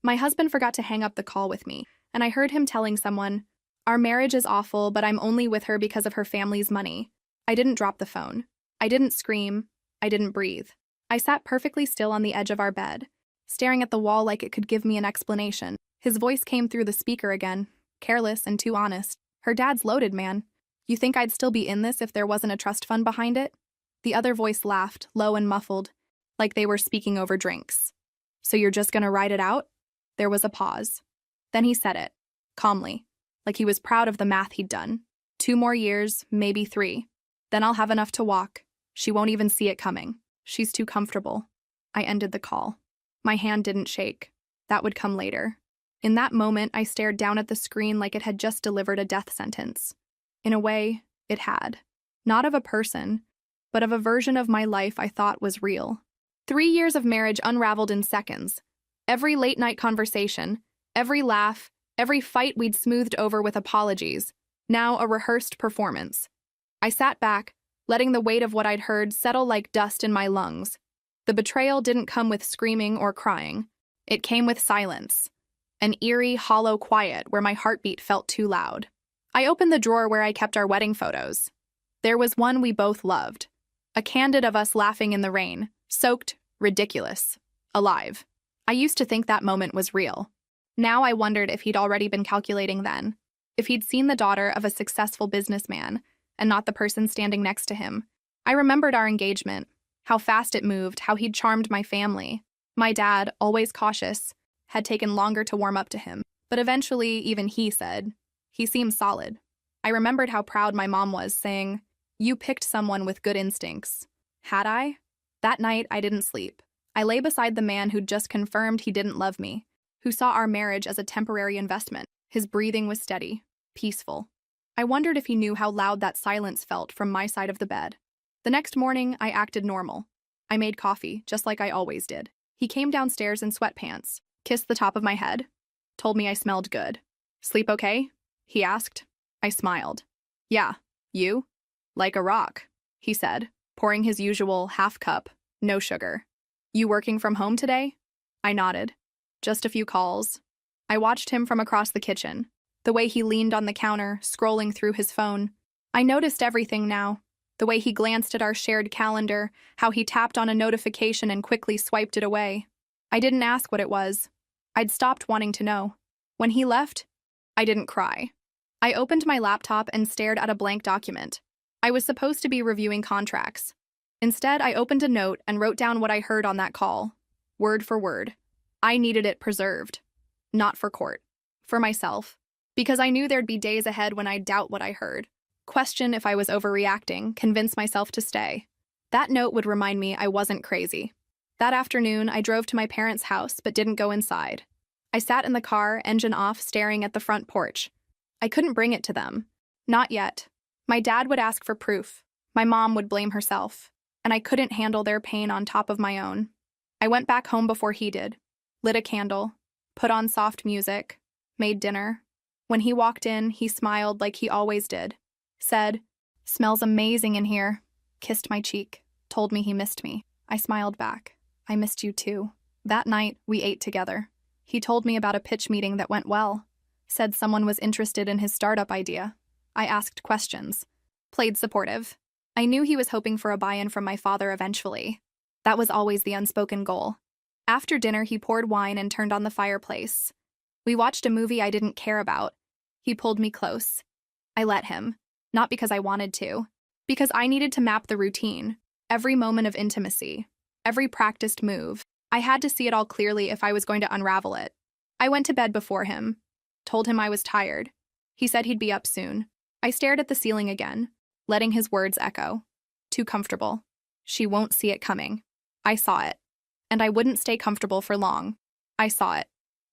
My husband forgot to hang up the call with me, and I heard him telling someone, "Our marriage is awful, but I'm only with her because of her family's money." I didn't drop the phone. I didn't scream. I didn't breathe. I sat perfectly still on the edge of our bed, staring at the wall like it could give me an explanation. His voice came through the speaker again, careless and too honest. "Her dad's loaded, man. You think I'd still be in this if there wasn't a trust fund behind it?" The other voice laughed, low and muffled, like they were speaking over drinks. "So you're just gonna ride it out?" There was a pause. Then he said it, calmly, like he was proud of the math he'd done. 2 more years, maybe 3. Then I'll have enough to walk. She won't even see it coming. She's too comfortable. I ended the call. My hand didn't shake. That would come later. In that moment, I stared down at the screen like it had just delivered a death sentence. In a way, it had. Not of a person, but of a version of my life I thought was real. 3 years of marriage unraveled in seconds. Every late-night conversation, every laugh, every fight we'd smoothed over with apologies, now a rehearsed performance. I sat back, letting the weight of what I'd heard settle like dust in my lungs. The betrayal didn't come with screaming or crying. It came with silence. An eerie, hollow quiet where my heartbeat felt too loud. I opened the drawer where I kept our wedding photos. There was one we both loved. A candid of us laughing in the rain, soaked, ridiculous, alive. I used to think that moment was real. Now I wondered if he'd already been calculating then. If he'd seen the daughter of a successful businessman, and not the person standing next to him. I remembered our engagement, how fast it moved, how he'd charmed my family. My dad, always cautious, had taken longer to warm up to him. But eventually, even he said, "He seems solid." I remembered how proud my mom was, saying, "You picked someone with good instincts." Had I? That night, I didn't sleep. I lay beside the man who'd just confirmed he didn't love me, who saw our marriage as a temporary investment. His breathing was steady, peaceful. I wondered if he knew how loud that silence felt from my side of the bed. The next morning, I acted normal. I made coffee, just like I always did. He came downstairs in sweatpants, kissed the top of my head, told me I smelled good. "Sleep okay?" he asked. I smiled. "Yeah, you?" "Like a rock," he said, pouring his usual half cup, no sugar. "You working from home today?" I nodded. "Just a few calls." I watched him from across the kitchen. The way he leaned on the counter, scrolling through his phone. I noticed everything now. The way he glanced at our shared calendar, how he tapped on a notification and quickly swiped it away. I didn't ask what it was. I'd stopped wanting to know. When he left, I didn't cry. I opened my laptop and stared at a blank document. I was supposed to be reviewing contracts. Instead, I opened a note and wrote down what I heard on that call, word for word. I needed it preserved. Not for court. For myself. Because I knew there'd be days ahead when I'd doubt what I heard. Question if I was overreacting, convince myself to stay. That note would remind me I wasn't crazy. That afternoon, I drove to my parents' house but didn't go inside. I sat in the car, engine off, staring at the front porch. I couldn't bring it to them. Not yet. My dad would ask for proof. My mom would blame herself. And I couldn't handle their pain on top of my own. I went back home before he did. Lit a candle. Put on soft music. Made dinner. When he walked in, he smiled like he always did. Said, "Smells amazing in here." Kissed my cheek. Told me he missed me. I smiled back. "I missed you too." That night, we ate together. He told me about a pitch meeting that went well. Said someone was interested in his startup idea. I asked questions. Played supportive. I knew he was hoping for a buy-in from my father eventually. That was always the unspoken goal. After dinner, he poured wine and turned on the fireplace. We watched a movie I didn't care about. He pulled me close. I let him. Not because I wanted to. Because I needed to map the routine. Every moment of intimacy. Every practiced move. I had to see it all clearly if I was going to unravel it. I went to bed before him. Told him I was tired. He said he'd be up soon. I stared at the ceiling again, letting his words echo. Too comfortable. She won't see it coming. I saw it. And I wouldn't stay comfortable for long. I saw it.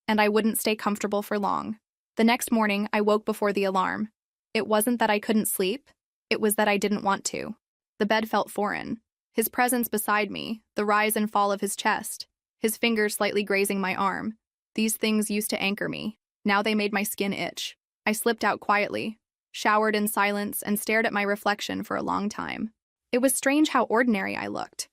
And I wouldn't stay comfortable for long. The next morning, I woke before the alarm. It wasn't that I couldn't sleep. It was that I didn't want to. The bed felt foreign. His presence beside me, the rise and fall of his chest, his fingers slightly grazing my arm. These things used to anchor me. Now they made my skin itch. I slipped out quietly, showered in silence, and stared at my reflection for a long time. It was strange how ordinary I looked.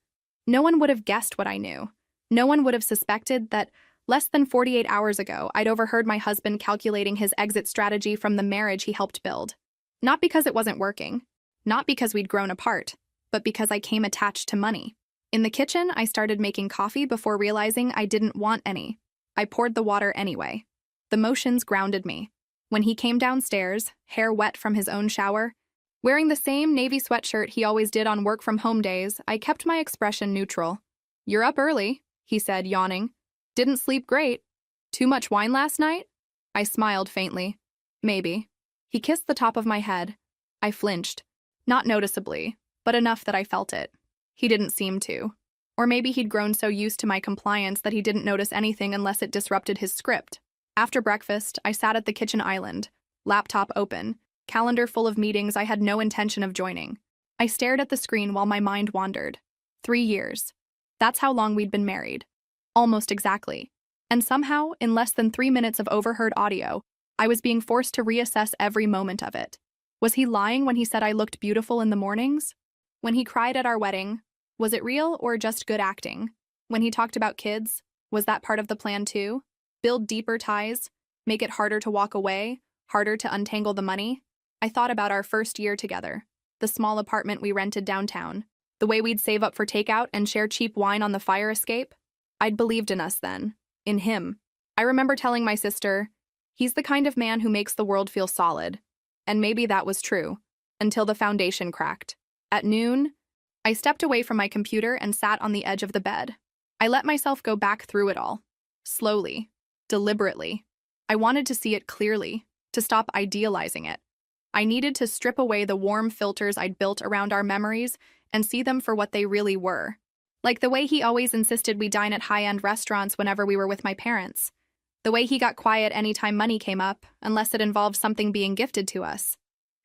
No one would have guessed what I knew. No one would have suspected that, Less than 48 hours ago, I'd overheard my husband calculating his exit strategy from the marriage he helped build. Not because it wasn't working, not because we'd grown apart, but because I came attached to money. In the kitchen, I started making coffee before realizing I didn't want any. I poured the water anyway. The motions grounded me. When he came downstairs, hair wet from his own shower, wearing the same navy sweatshirt he always did on work-from-home days, I kept my expression neutral. "You're up early," he said, yawning. "Didn't sleep great. Too much wine last night?" I smiled faintly. "Maybe." He kissed the top of my head. I flinched. Not noticeably, but enough that I felt it. He didn't seem to. Or maybe he'd grown so used to my compliance that he didn't notice anything unless it disrupted his script. After breakfast, I sat at the kitchen island, laptop open, calendar full of meetings I had no intention of joining. I stared at the screen while my mind wandered. 3 years. That's how long we'd been married. Almost exactly. And somehow, in less than 3 minutes of overheard audio, I was being forced to reassess every moment of it. Was he lying when he said I looked beautiful in the mornings? When he cried at our wedding, was it real or just good acting? When he talked about kids, was that part of the plan too? Build deeper ties? Make it harder to walk away? Harder to untangle the money? I thought about our first year together, the small apartment we rented downtown, the way we'd save up for takeout and share cheap wine on the fire escape. I'd believed in us then, in him. I remember telling my sister, "He's the kind of man who makes the world feel solid." And maybe that was true, until the foundation cracked. At noon, I stepped away from my computer and sat on the edge of the bed. I let myself go back through it all. Slowly, deliberately. I wanted to see it clearly, to stop idealizing it. I needed to strip away the warm filters I'd built around our memories and see them for what they really were. Like the way he always insisted we dine at high-end restaurants whenever we were with my parents. The way he got quiet anytime money came up, unless it involved something being gifted to us.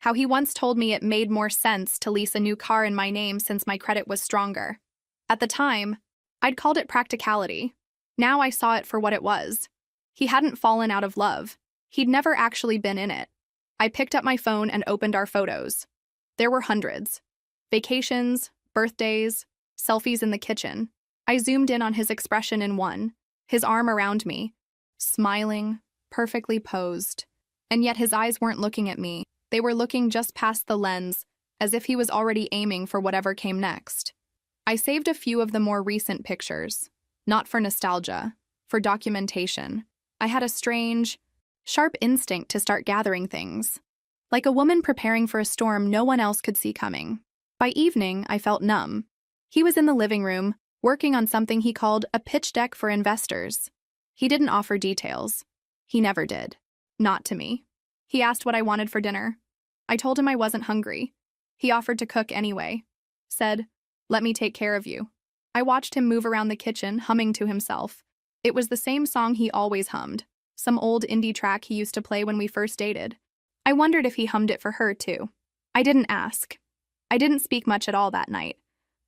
How he once told me it made more sense to lease a new car in my name since my credit was stronger. At the time, I'd called it practicality. Now I saw it for what it was. He hadn't fallen out of love. He'd never actually been in it. I picked up my phone and opened our photos. There were hundreds. Vacations, birthdays, selfies in the kitchen. I zoomed in on his expression in one, his arm around me, smiling, perfectly posed. And yet his eyes weren't looking at me. They were looking just past the lens, as if he was already aiming for whatever came next. I saved a few of the more recent pictures, not for nostalgia, for documentation. I had a strange, sharp instinct to start gathering things. Like a woman preparing for a storm no one else could see coming. By evening, I felt numb. He was in the living room, working on something he called a pitch deck for investors. He didn't offer details. He never did. Not to me. He asked what I wanted for dinner. I told him I wasn't hungry. He offered to cook anyway. Said, "Let me take care of you." I watched him move around the kitchen, humming to himself. It was the same song he always hummed, some old indie track he used to play when we first dated. I wondered if he hummed it for her, too. I didn't ask. I didn't speak much at all that night,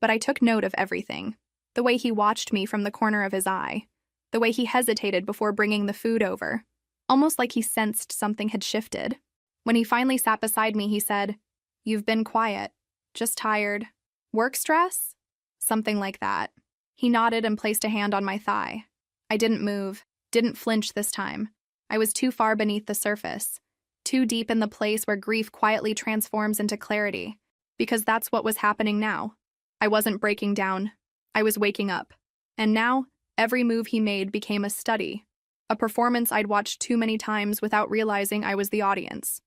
but I took note of everything. The way he watched me from the corner of his eye. The way he hesitated before bringing the food over. Almost like he sensed something had shifted. When he finally sat beside me, he said, "You've been quiet. Just tired. Work stress?" Something like that. He nodded and placed a hand on my thigh. I didn't move, didn't flinch this time. I was too far beneath the surface. Too deep in the place where grief quietly transforms into clarity. Because that's what was happening now. I wasn't breaking down. I was waking up. And now, every move he made became a study. A performance I'd watched too many times without realizing I was the audience.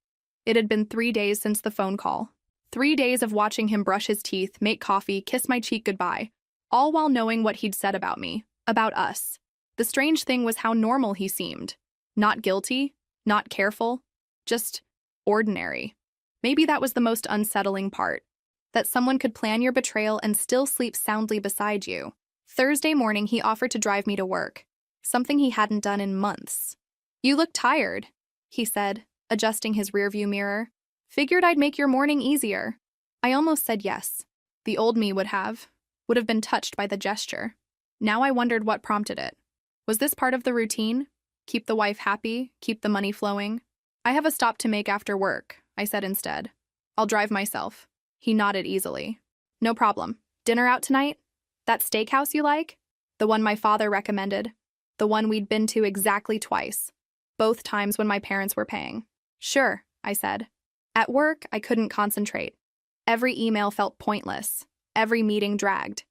It had been 3 days since the phone call. 3 days of watching him brush his teeth, make coffee, kiss my cheek goodbye, all while knowing what he'd said about me, about us. The strange thing was how normal he seemed. Not guilty, not careful, just ordinary. Maybe that was the most unsettling part. That someone could plan your betrayal and still sleep soundly beside you. Thursday morning, he offered to drive me to work. Something he hadn't done in months. "You look tired," he said, adjusting his rearview mirror. "Figured I'd make your morning easier." I almost said yes. The old me would have been touched by the gesture. Now I wondered what prompted it. Was this part of the routine? Keep the wife happy, keep the money flowing? "I have a stop to make after work," I said instead. "I'll drive myself." He nodded easily. "No problem. Dinner out tonight? That steakhouse you like? The one my father recommended? the one we'd been to exactly twice, both times when my parents were paying. Sure, I said. At work, I couldn't concentrate. Every email felt pointless. Every meeting dragged.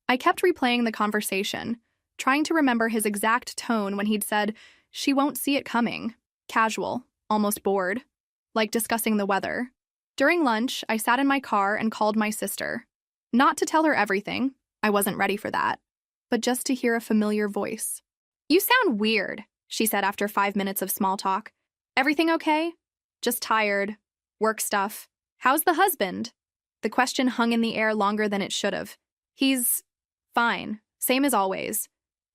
I kept replaying the conversation, trying to remember his exact tone when he'd said, "She won't see it coming." Casual, almost bored, like discussing the weather. During lunch, I sat in my car and called my sister. Not to tell her everything, I wasn't ready for that, but just to hear a familiar voice. "You sound weird," she said after 5 minutes of small talk. "Everything okay?" "Just tired. Work stuff." "How's the husband?" The question hung in the air longer than it should have. "He's fine, same as always."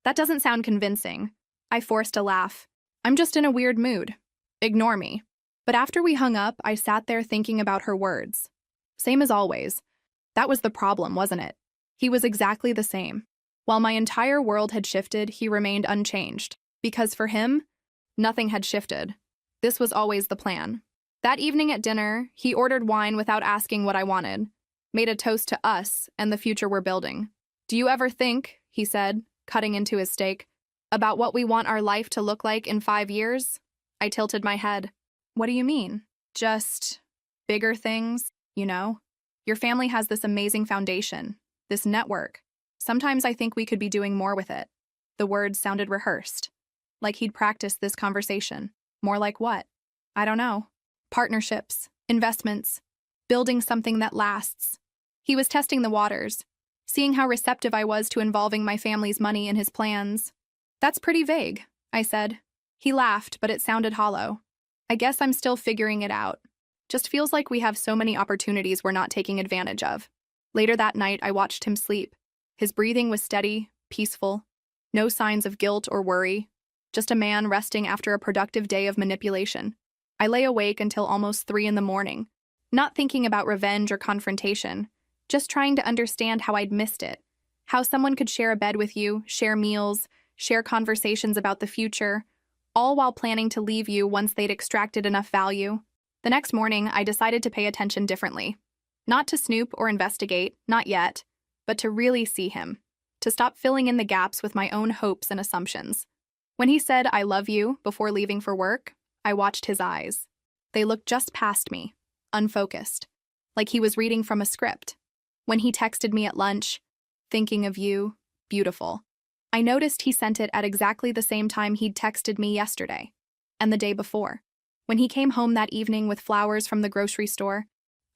That doesn't sound convincing. I forced a laugh. "I'm just in a weird mood. Ignore me." But after we hung up, I sat there thinking about her words. Same as always. That was the problem, wasn't it? He was exactly the same. While my entire world had shifted, he remained unchanged. Because for him, nothing had shifted. This was always the plan. That evening at dinner, he ordered wine without asking what I wanted, made a toast to us and the future we're building. "Do you ever think," he said, cutting into his steak, "about what we want our life to look like in 5 years?" I tilted my head. "What do you mean?" "Just bigger things, you know? Your family has this amazing foundation, this network. Sometimes I think we could be doing more with it." The words sounded rehearsed, like he'd practiced this conversation. More like what? I don't know. Partnerships, investments, building something that lasts. He was testing the waters, seeing how receptive I was to involving my family's money in his plans. "That's pretty vague," I said. He laughed, but it sounded hollow. "I guess I'm still figuring it out. Just feels like we have so many opportunities we're not taking advantage of." Later that night, I watched him sleep. His breathing was steady, peaceful. No signs of guilt or worry. Just a man resting after a productive day of manipulation. I lay awake until almost 3 in the morning, not thinking about revenge or confrontation, just trying to understand how I'd missed it. How someone could share a bed with you, share meals, share conversations about the future, all while planning to leave you once they'd extracted enough value. The next morning, I decided to pay attention differently. Not to snoop or investigate, not yet, but to really see him. To stop filling in the gaps with my own hopes and assumptions. When he said, "I love you," before leaving for work, I watched his eyes. They looked just past me, unfocused, like he was reading from a script. When he texted me at lunch, "Thinking of you, beautiful," I noticed he sent it at exactly the same time he'd texted me yesterday, and the day before. When he came home that evening with flowers from the grocery store,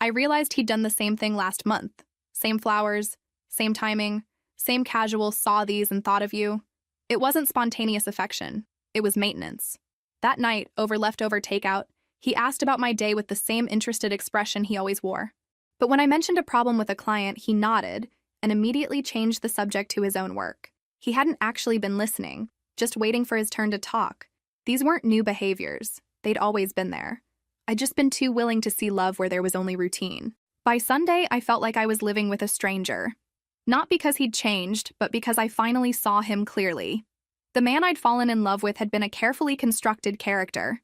I realized he'd done the same thing last month. Same flowers, same timing, same casual "saw these and thought of you." It wasn't spontaneous affection, it was maintenance. That night, over leftover takeout, he asked about my day with the same interested expression he always wore. But when I mentioned a problem with a client, he nodded and immediately changed the subject to his own work. He hadn't actually been listening, just waiting for his turn to talk. These weren't new behaviors. They'd always been there. I'd just been too willing to see love where there was only routine. By Sunday, I felt like I was living with a stranger. Not because he'd changed, but because I finally saw him clearly. The man I'd fallen in love with had been a carefully constructed character.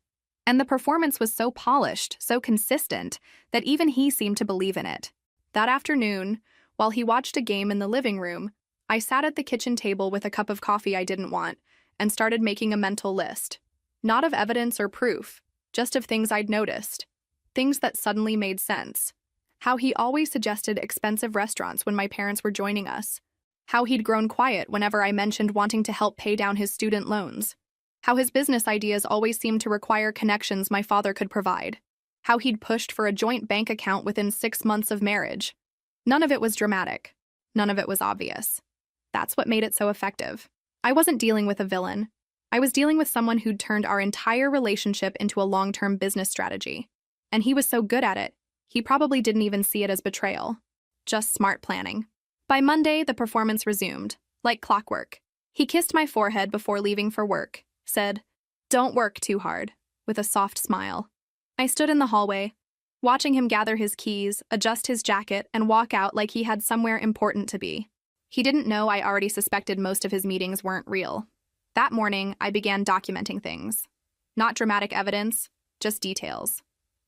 And the performance was so polished, so consistent, that even he seemed to believe in it. That afternoon, while he watched a game in the living room, I sat at the kitchen table with a cup of coffee I didn't want and started making a mental list. Not of evidence or proof, just of things I'd noticed. Things that suddenly made sense. How he always suggested expensive restaurants when my parents were joining us. How he'd grown quiet whenever I mentioned wanting to help pay down his student loans. How his business ideas always seemed to require connections my father could provide. How he'd pushed for a joint bank account within 6 months of marriage. None of it was dramatic. None of it was obvious. That's what made it so effective. I wasn't dealing with a villain. I was dealing with someone who'd turned our entire relationship into a long-term business strategy. And he was so good at it, he probably didn't even see it as betrayal. Just smart planning. By Monday, the performance resumed, like clockwork. He kissed my forehead before leaving for work, said, "Don't work too hard," with a soft smile. I stood in the hallway, watching him gather his keys, adjust his jacket, and walk out like he had somewhere important to be. He didn't know I already suspected most of his meetings weren't real. That morning, I began documenting things. Not dramatic evidence, just details.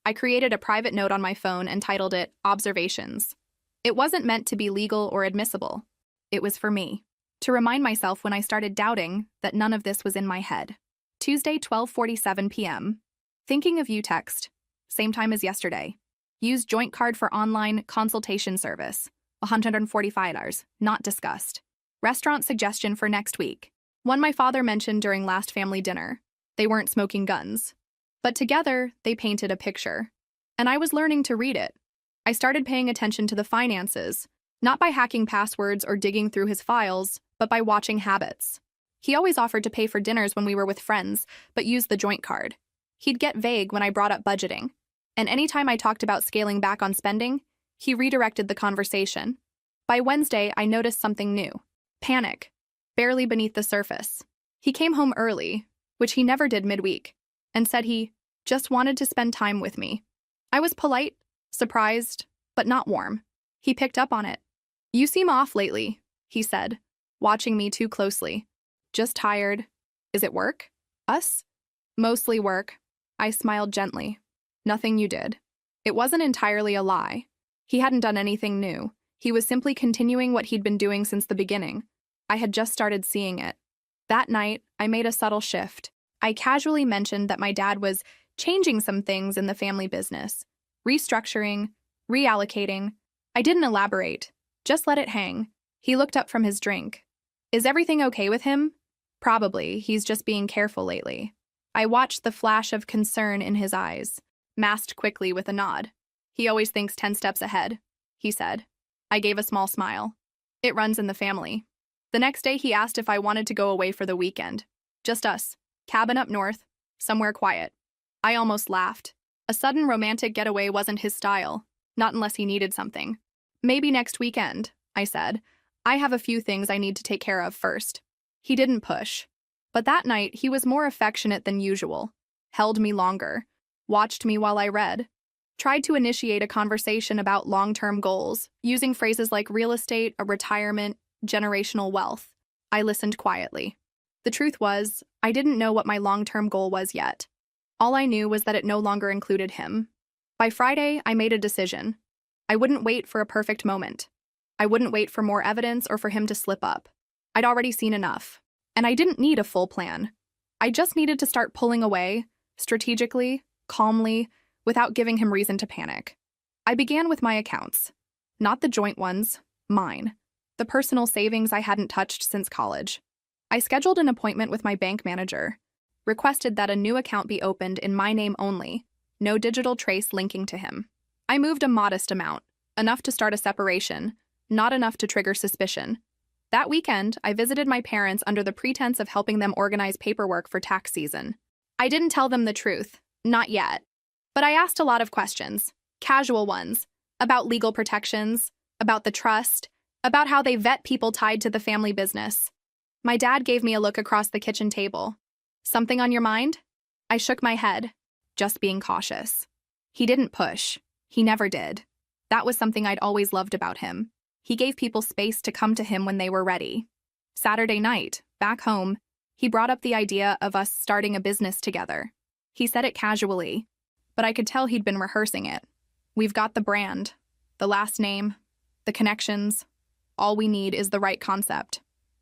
I created a private note on my phone and titled it Observations. It wasn't meant to be legal or admissible. It was for me. to remind myself when I started doubting that none of this was in my head. Tuesday, 12:47 p.m. Thinking of you text. Same time as yesterday. Use joint card for online consultation service. $145, not discussed. Restaurant suggestion for next week. One my father mentioned during last family dinner. They weren't smoking guns. But together, they painted a picture. And I was learning to read it. I started paying attention to the finances, not by hacking passwords or digging through his files, but by watching habits. He always offered to pay for dinners when we were with friends, but used the joint card. He'd get vague when I brought up budgeting. And anytime I talked about scaling back on spending, he redirected the conversation. By Wednesday, I noticed something new. Panic. Barely beneath the surface. He came home early, which he never did midweek, and said he just wanted to spend time with me. I was polite, surprised, but not warm. He picked up on it. You seem off lately, he said, watching me too closely. Just tired. Is it work? Us? Mostly work. I smiled gently. Nothing you did. It wasn't entirely a lie. He hadn't done anything new. He was simply continuing what he'd been doing since the beginning. I had just started seeing it. That night, I made a subtle shift. I casually mentioned that my dad was changing some things in the family business. Restructuring, reallocating. I didn't elaborate. Just let it hang. He looked up from his drink. Is everything okay with him? Probably. He's just being careful lately. I watched the flash of concern in his eyes, masked quickly with a nod. He always thinks 10 steps ahead, he said. I gave a small smile. It runs in the family. The next day he asked if I wanted to go away for the weekend. Just us. Cabin up north. Somewhere quiet. I almost laughed. A sudden romantic getaway wasn't his style. Not unless he needed something. Maybe next weekend, I said. I have a few things I need to take care of first. He didn't push. But that night, he was more affectionate than usual. Held me longer. Watched me while I read. Tried to initiate a conversation about long-term goals, using phrases like real estate, a retirement, generational wealth. I listened quietly. The truth was, I didn't know what my long-term goal was yet. All I knew was that it no longer included him. By Friday, I made a decision. I wouldn't wait for a perfect moment. I wouldn't wait for more evidence or for him to slip up. I'd already seen enough. And I didn't need a full plan. I just needed to start pulling away, strategically, calmly, without giving him reason to panic. I began with my accounts. Not the joint ones, mine. The personal savings I hadn't touched since college. I scheduled an appointment with my bank manager. Requested that a new account be opened in my name only, no digital trace linking to him. I moved a modest amount, enough to start a separation, not enough to trigger suspicion. That weekend, I visited my parents under the pretense of helping them organize paperwork for tax season. I didn't tell them the truth, not yet. But I asked a lot of questions, casual ones, about legal protections, about the trust, about how they vet people tied to the family business. My dad gave me a look across the kitchen table. Something on your mind? I shook my head, just being cautious. He didn't push. He never did. That was something I'd always loved about him. He gave people space to come to him when they were ready. Saturday night, back home, he brought up the idea of us starting a business together. He said it casually, but I could tell he'd been rehearsing it. We've got the brand, the last name, the connections. All we need is the right concept.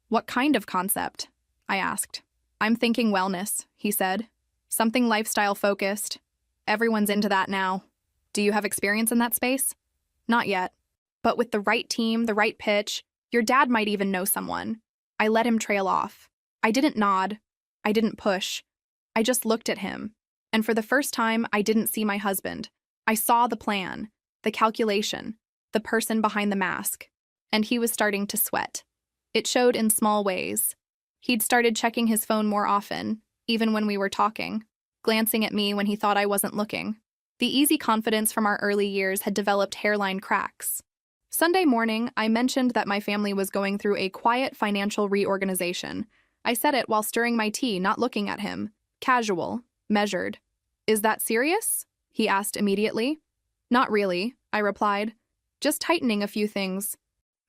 What kind of concept? I asked. I'm thinking wellness, he said. Something lifestyle-focused. Everyone's into that now. Do you have experience in that space? Not yet. But with the right team, the right pitch, your dad might even know someone. I let him trail off. I didn't nod. I didn't push. I just looked at him. And for the first time, I didn't see my husband. I saw the plan, the calculation, the person behind the mask. And he was starting to sweat. It showed in small ways. He'd started checking his phone more often, even when we were talking, glancing at me when he thought I wasn't looking. The easy confidence from our early years had developed hairline cracks. Sunday morning, I mentioned that my family was going through a quiet financial reorganization. I said it while stirring my tea, not looking at him. Casual, measured. Is that serious? He asked immediately. Not really, I replied. Just tightening a few things.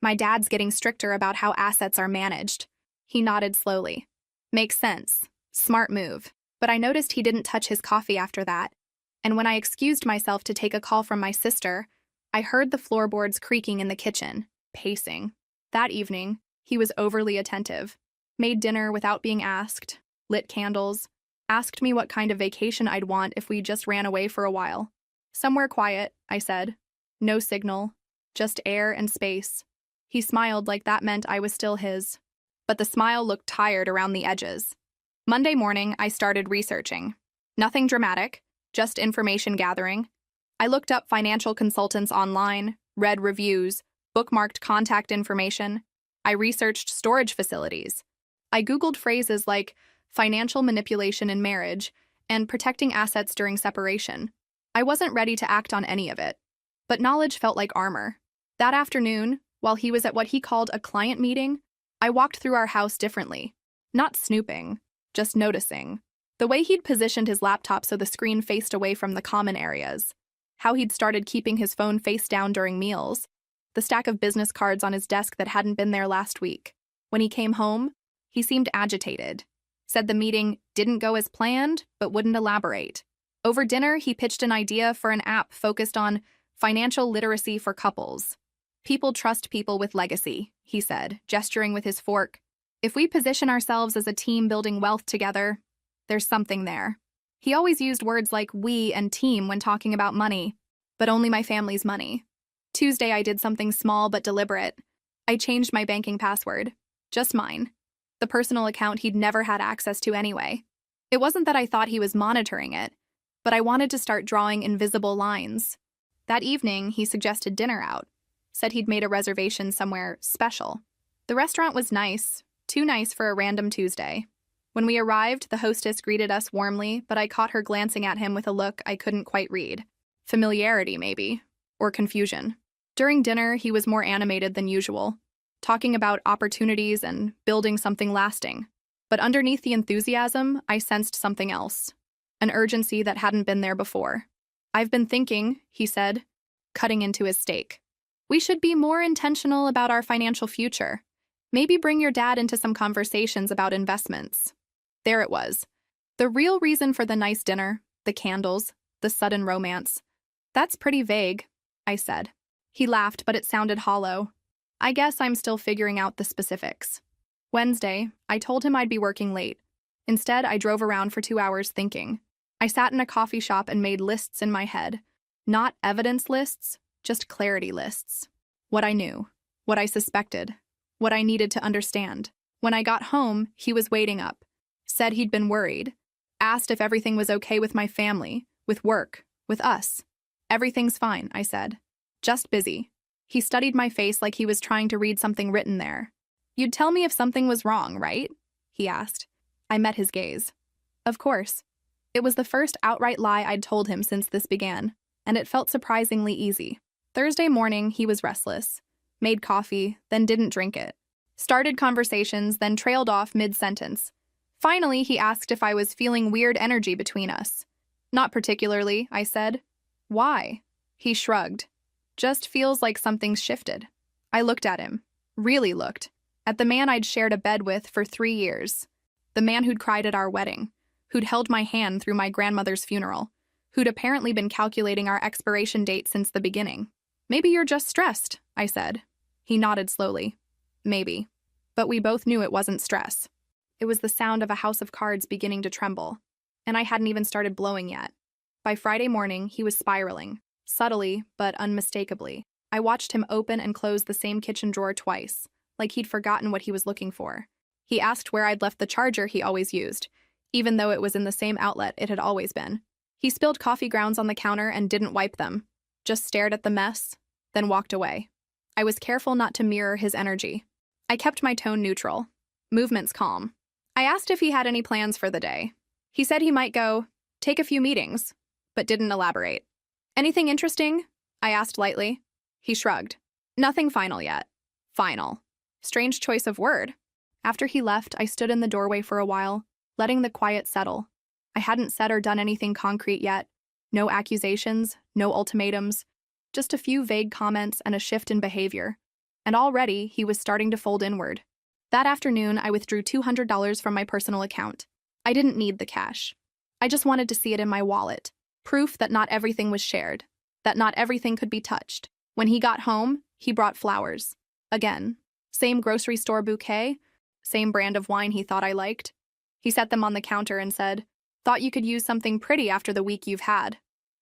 My dad's getting stricter about how assets are managed. He nodded slowly. Makes sense. Smart move. But I noticed he didn't touch his coffee after that. And when I excused myself to take a call from my sister, I heard the floorboards creaking in the kitchen, pacing. That evening, He was overly attentive, made dinner without being asked, lit candles, asked me what kind of vacation I'd want if we just ran away for a while. Somewhere quiet, I said. No signal, just air and space. He smiled like that meant I was still his. But the smile looked tired around the edges. Monday morning, I started researching. Nothing dramatic, just information gathering. I looked up financial consultants online, read reviews, bookmarked contact information. I researched storage facilities. I Googled phrases like financial manipulation in marriage and protecting assets during separation. I wasn't ready to act on any of it, but knowledge felt like armor. That afternoon, while he was at what he called a client meeting, I walked through our house differently. Not snooping, just noticing. The way he'd positioned his laptop so the screen faced away from the common areas. How he'd started keeping his phone face down during meals. The stack of business cards on his desk that hadn't been there last week. When he came home, he seemed agitated. Said the meeting didn't go as planned, but wouldn't elaborate. Over dinner, he pitched an idea for an app focused on financial literacy for couples. People trust people with legacy, he said, gesturing with his fork. If we position ourselves as a team building wealth together, there's something there. He always used words like we and team when talking about money, but only my family's money. Tuesday, I did something small but deliberate. I changed my banking password. Just mine. The personal account he'd never had access to anyway. It wasn't that I thought he was monitoring it, but I wanted to start drawing invisible lines. That evening, he suggested dinner out. Said he'd made a reservation somewhere special. The restaurant was nice, too nice for a random Tuesday. When we arrived, the hostess greeted us warmly, but I caught her glancing at him with a look I couldn't quite read. Familiarity, maybe. Or confusion. During dinner, he was more animated than usual, talking about opportunities and building something lasting. But underneath the enthusiasm, I sensed something else. An urgency that hadn't been there before. I've been thinking, he said, cutting into his steak. We should be more intentional about our financial future. Maybe bring your dad into some conversations about investments. There it was. The real reason for the nice dinner, the candles, the sudden romance. That's pretty vague, I said. He laughed, but it sounded hollow. I guess I'm still figuring out the specifics. Wednesday, I told him I'd be working late. Instead, I drove around for 2 hours thinking. I sat in a coffee shop and made lists in my head. Not evidence lists, just clarity lists. What I knew, what I suspected, what I needed to understand. When I got home, he was waiting up. Said he'd been worried. Asked if everything was okay with my family, with work, with us. Everything's fine, I said. Just busy. He studied my face like he was trying to read something written there. You'd tell me if something was wrong, right? He asked. I met his gaze. Of course. It was the first outright lie I'd told him since this began, and it felt surprisingly easy. Thursday morning, he was restless. Made coffee, then didn't drink it. Started conversations, then trailed off mid-sentence. Finally, he asked if I was feeling weird energy between us. Not particularly, I said. Why? He shrugged. Just feels like something's shifted. I looked at him. Really looked. At the man I'd shared a bed with for 3 years. The man who'd cried at our wedding. Who'd held my hand through my grandmother's funeral. Who'd apparently been calculating our expiration date since the beginning. Maybe you're just stressed, I said. He nodded slowly. Maybe. But we both knew it wasn't stress. It was the sound of a house of cards beginning to tremble. And I hadn't even started blowing yet. By Friday morning, he was spiraling. Subtly, but unmistakably. I watched him open and close the same kitchen drawer twice, like he'd forgotten what he was looking for. He asked where I'd left the charger he always used, even though it was in the same outlet it had always been. He spilled coffee grounds on the counter and didn't wipe them, just stared at the mess, then walked away. I was careful not to mirror his energy. I kept my tone neutral, movements calm. I asked if he had any plans for the day. He said he might go take a few meetings, but didn't elaborate. Anything interesting? I asked lightly. He shrugged. Nothing final yet. Final. Strange choice of word. After he left, I stood in the doorway for a while, letting the quiet settle. I hadn't said or done anything concrete yet. No accusations, no ultimatums, just a few vague comments and a shift in behavior. And already, he was starting to fold inward. That afternoon, I withdrew $200 from my personal account. I didn't need the cash. I just wanted to see it in my wallet. Proof that not everything was shared, that not everything could be touched. When he got home, he brought flowers. Again. Same grocery store bouquet, same brand of wine he thought I liked. He set them on the counter and said, "Thought you could use something pretty after the week you've had."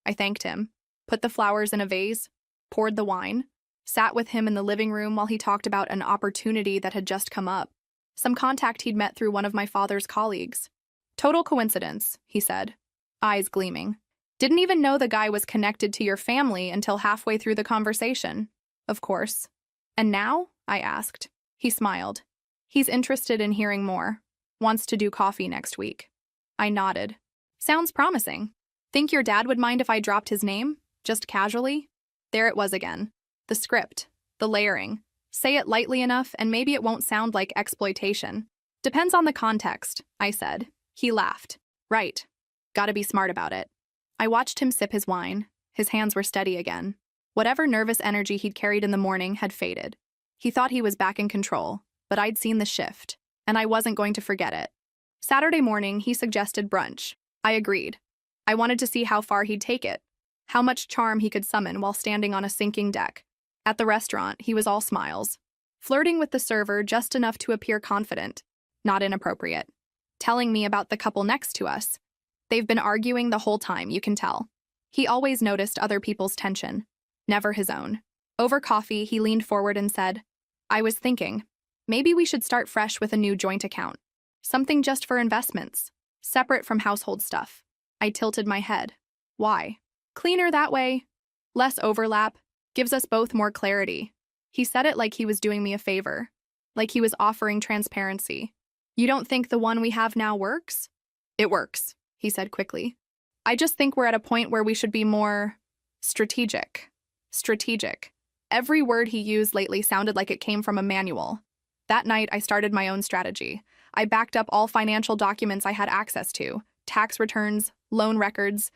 I thanked him, put the flowers in a vase, poured the wine, sat with him in the living room while he talked about an opportunity that had just come up, some contact he'd met through one of my father's colleagues. "Total coincidence," he said, eyes gleaming. "Didn't even know the guy was connected to your family until halfway through the conversation." Of course. "And now?" I asked. He smiled. "He's interested in hearing more. Wants to do coffee next week." I nodded. "Sounds promising. Think your dad would mind if I dropped his name? Just casually?" There it was again. The script. The layering. Say it lightly enough and maybe it won't sound like exploitation. "Depends on the context," I said. He laughed. "Right. Gotta be smart about it." I watched him sip his wine. His hands were steady again. Whatever nervous energy he'd carried in the morning had faded. He thought he was back in control, but I'd seen the shift, and I wasn't going to forget it. Saturday morning, he suggested brunch. I agreed. I wanted to see how far he'd take it, how much charm he could summon while standing on a sinking deck. At the restaurant, he was all smiles, flirting with the server just enough to appear confident, not inappropriate, telling me about the couple next to us. They've been arguing the whole time, you can tell. He always noticed other people's tension, never his own. Over coffee, he leaned forward and said, "I was thinking, maybe we should start fresh with a new joint account. Something just for investments, separate from household stuff." I tilted my head. "Why?" "Cleaner that way. Less overlap. Gives us both more clarity." He said it like he was doing me a favor, like he was offering transparency. "You don't think the one we have now works?" "It works," he said quickly. "I just think we're at a point where we should be more strategic." Strategic. Every word he used lately sounded like it came from a manual. That night, I started my own strategy. I backed up all financial documents I had access to, tax returns, loan records,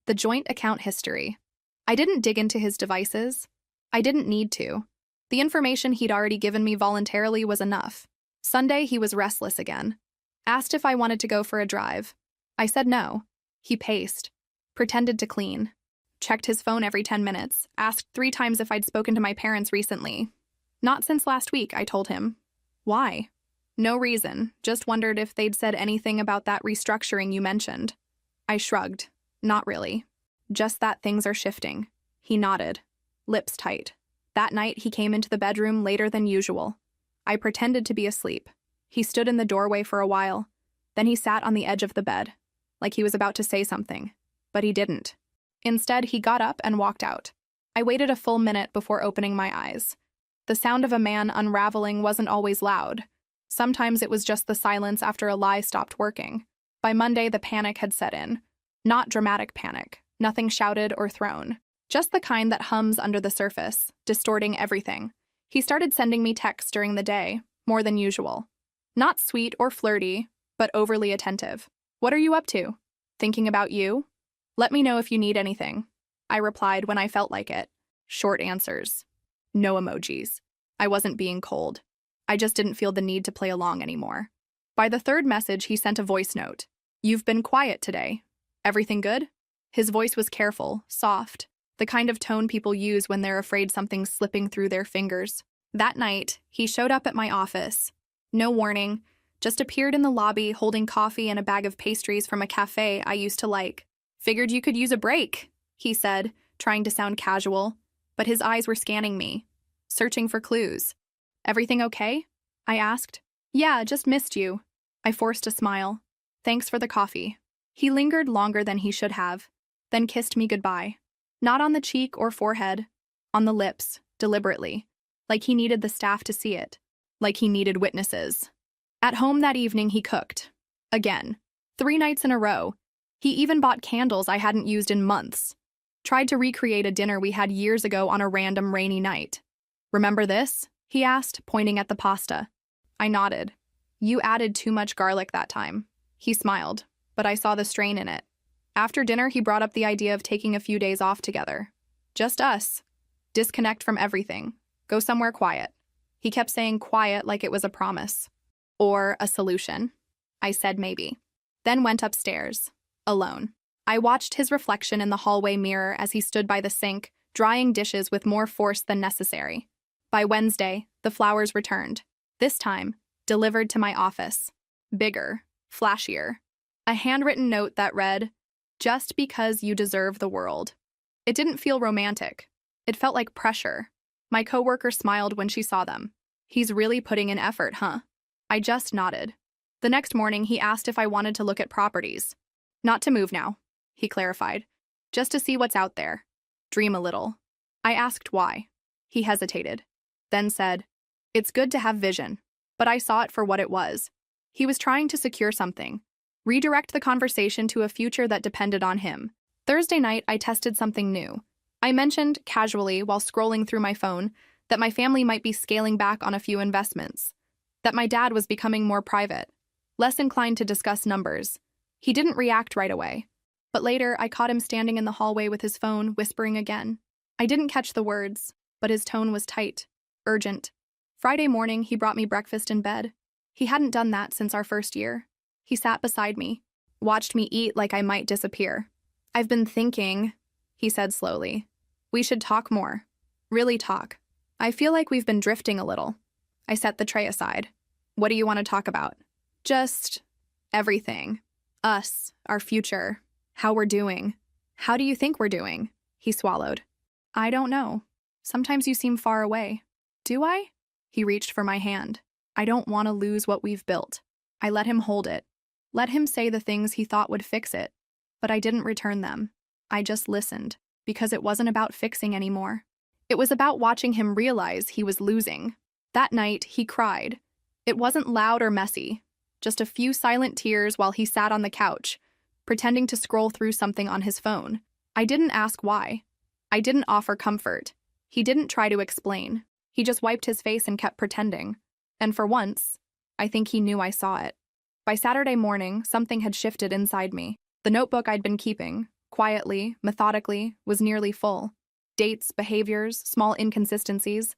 the joint account history. I didn't dig into his devices. I didn't need to. The information he'd already given me voluntarily was enough. Sunday, he was restless again. Asked if I wanted to go for a drive. I said no. He paced, pretended to clean, checked his phone every 10 minutes, asked 3 times if I'd spoken to my parents recently. "Not since last week," I told him. "Why?" "No reason, just wondered if they'd said anything about that restructuring you mentioned." I shrugged. "Not really. Just that things are shifting." He nodded, lips tight. That night, he came into the bedroom later than usual. I pretended to be asleep. He stood in the doorway for a while. Then he sat on the edge of the bed, like he was about to say something, but he didn't. Instead, he got up and walked out. I waited a full minute before opening my eyes. The sound of a man unraveling wasn't always loud. Sometimes it was just the silence after a lie stopped working. By Monday, the panic had set in. Not dramatic panic, nothing shouted or thrown. Just the kind that hums under the surface, distorting everything. He started sending me texts during the day, more than usual. Not sweet or flirty, but overly attentive. "What are you up to?" "Thinking about you. Let me know if you need anything." I replied when I felt like it. Short answers. No emojis. I wasn't being cold. I just didn't feel the need to play along anymore. By the 3rd message, he sent a voice note. "You've been quiet today. Everything good?" His voice was careful, soft, the kind of tone people use when they're afraid something's slipping through their fingers. That night, he showed up at my office. No warning, just appeared in the lobby holding coffee and a bag of pastries from a cafe I used to like. "Figured you could use a break," he said, trying to sound casual, but his eyes were scanning me, searching for clues. "Everything okay?" I asked. "Yeah, just missed you." I forced a smile. "Thanks for the coffee." He lingered longer than he should have, then kissed me goodbye. Not on the cheek or forehead, on the lips, deliberately, like he needed the staff to see it, like he needed witnesses. At home that evening, he cooked. Again. 3 nights in a row. He even bought candles I hadn't used in months. Tried to recreate a dinner we had years ago on a random rainy night. "Remember this?" he asked, pointing at the pasta. I nodded. "You added too much garlic that time." He smiled, but I saw the strain in it. After dinner, he brought up the idea of taking a few days off together. Just us. Disconnect from everything. Go somewhere quiet. He kept saying quiet like it was a promise. Or a solution. I said maybe. Then went upstairs. Alone. I watched his reflection in the hallway mirror as he stood by the sink, drying dishes with more force than necessary. By Wednesday, The flowers returned. This time, delivered to my office. Bigger, flashier. A handwritten note that read, "Just because you deserve the world." It didn't feel romantic. It felt like pressure. My coworker smiled when she saw them. "He's really putting in effort, huh?" I just nodded. The next morning, he asked if I wanted to look at properties. "Not to move now," he clarified. "Just to see what's out there. Dream a little." I asked why. He hesitated, then said, "It's good to have vision." But I saw it for what it was. He was trying to secure something, redirect the conversation to a future that depended on him. Thursday night, I tested something new. I mentioned, casually while scrolling through my phone, that my family might be scaling back on a few investments, that my dad was becoming more private, less inclined to discuss numbers. He didn't react right away, but later I caught him standing in the hallway with his phone, whispering again. I didn't catch the words, but his tone was tight, urgent. Friday morning, he brought me breakfast in bed. He hadn't done that since our first year. He sat beside me, watched me eat like I might disappear. "I've been thinking," he said slowly. "We should talk more. Really talk. I feel like we've been drifting a little." I set the tray aside. "What do you want to talk about?" "Just everything. Us, our future, how we're doing." "How do you think we're doing?" He swallowed. "I don't know. Sometimes you seem far away." "Do I?" He reached for my hand. "I don't want to lose what we've built." I let him hold it. Let him say the things he thought would fix it. But I didn't return them. I just listened, because it wasn't about fixing anymore. It was about watching him realize he was losing. That night, he cried. It wasn't loud or messy, just a few silent tears while he sat on the couch, pretending to scroll through something on his phone. I didn't ask why. I didn't offer comfort. He didn't try to explain. He just wiped his face and kept pretending. And for once, I think he knew I saw it. By Saturday morning, something had shifted inside me. The notebook I'd been keeping, quietly, methodically, was nearly full. Dates, behaviors, small inconsistencies.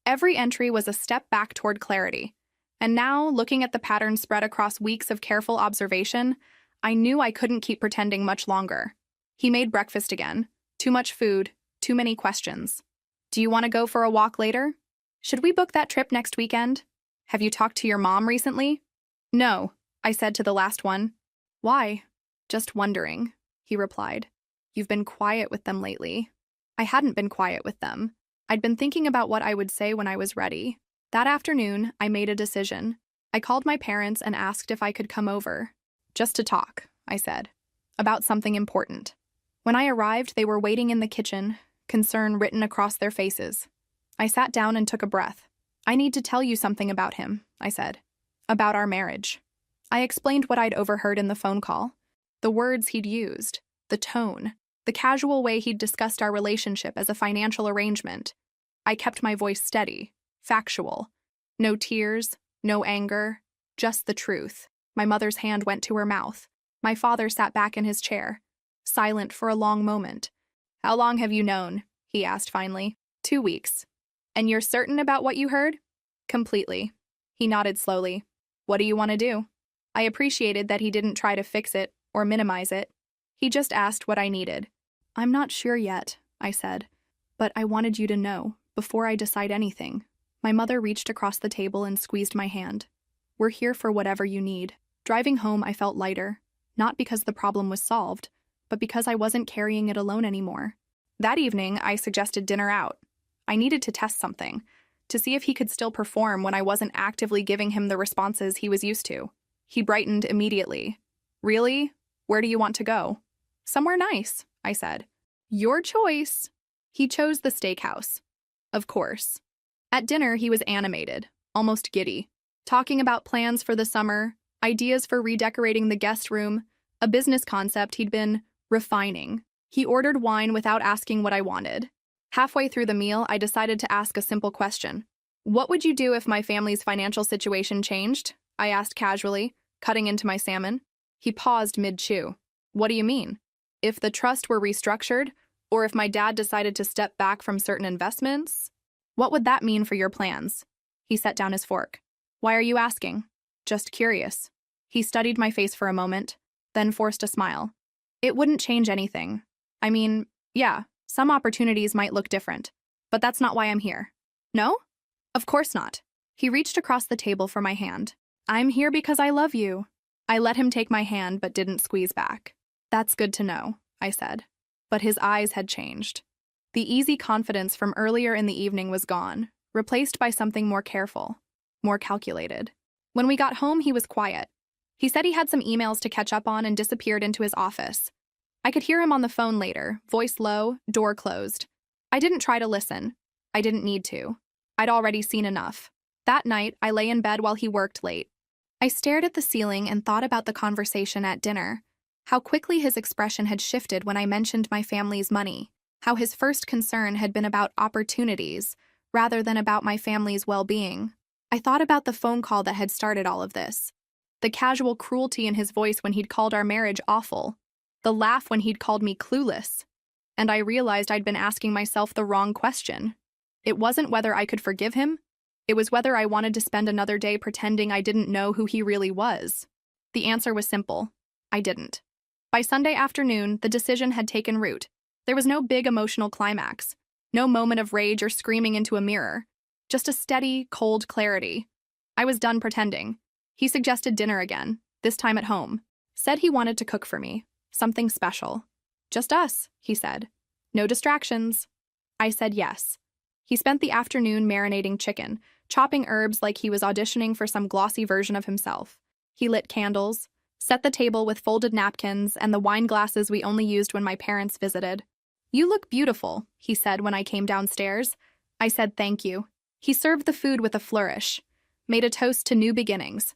Every entry was a step back toward clarity. And now, looking at the pattern spread across weeks of careful observation, I knew I couldn't keep pretending much longer. He made breakfast again. Too much food, too many questions. "Do you want to go for a walk later? Should we book that trip next weekend? Have you talked to your mom recently?" "No," I said to the last one. "Why?" "Just wondering," he replied. "You've been quiet with them lately." I hadn't been quiet with them. I'd been thinking about what I would say when I was ready. That afternoon, I made a decision. I called my parents and asked if I could come over. "Just to talk," I said, "about something important." When I arrived, they were waiting in the kitchen, concern written across their faces. I sat down and took a breath. "I need to tell you something about him," I said. "About our marriage." I explained what I'd overheard in the phone call. The words he'd used, the tone, the casual way he'd discussed our relationship as a financial arrangement. I kept my voice steady, factual. No tears, no anger, just the truth. My mother's hand went to her mouth. My father sat back in his chair, silent for a long moment. "How long have you known?" he asked finally. 2 weeks. "And you're certain about what you heard?" "Completely." He nodded slowly. "What do you want to do?" I appreciated that he didn't try to fix it or minimize it. He just asked what I needed. "I'm not sure yet," I said, "but I wanted you to know, before I decide anything." My mother reached across the table and squeezed my hand. "We're here for whatever you need." Driving home, I felt lighter, not because the problem was solved, but because I wasn't carrying it alone anymore. That evening, I suggested dinner out. I needed to test something, to see if he could still perform when I wasn't actively giving him the responses he was used to. He brightened immediately. "Really? Where do you want to go?" "Somewhere nice," I said. "Your choice." He chose the steakhouse. Of course. At dinner, he was animated, almost giddy, talking about plans for the summer, ideas for redecorating the guest room, a business concept he'd been refining. He ordered wine without asking what I wanted. Halfway through the meal, I decided to ask a simple question. "What would you do if my family's financial situation changed?" I asked casually, cutting into my salmon. He paused mid-chew. "What do you mean? If the trust were restructured, or if my dad decided to step back from certain investments? What would that mean for your plans?" He set down his fork. "Why are you asking?" "Just curious." He studied my face for a moment, then forced a smile. "It wouldn't change anything. I mean, yeah, some opportunities might look different, but that's not why I'm here." "No?" Of course not. He reached across the table for my hand. I'm here because I love you. I let him take my hand but didn't squeeze back. That's good to know, I said. But his eyes had changed. The easy confidence from earlier in the evening was gone, replaced by something more careful, more calculated. When we got home, he was quiet. He said he had some emails to catch up on and disappeared into his office. I could hear him on the phone later, voice low, door closed. I didn't try to listen. I didn't need to. I'd already seen enough. That night, I lay in bed while he worked late. I stared at the ceiling and thought about the conversation at dinner. How quickly his expression had shifted when I mentioned my family's money. How his first concern had been about opportunities, rather than about my family's well-being. I thought about the phone call that had started all of this. The casual cruelty in his voice when he'd called our marriage awful. The laugh when he'd called me clueless. And I realized I'd been asking myself the wrong question. It wasn't whether I could forgive him. It was whether I wanted to spend another day pretending I didn't know who he really was. The answer was simple. I didn't. By Sunday afternoon, the decision had taken root. There was no big emotional climax. No moment of rage or screaming into a mirror. Just a steady, cold clarity. I was done pretending. He suggested dinner again, this time at home. Said he wanted to cook for me. Something special. Just us, he said. No distractions. I said yes. He spent the afternoon marinating chicken, chopping herbs like he was auditioning for some glossy version of himself. He lit candles, set the table with folded napkins and the wine glasses we only used when my parents visited. You look beautiful, he said when I came downstairs. I said thank you. He served the food with a flourish, made a toast to new beginnings.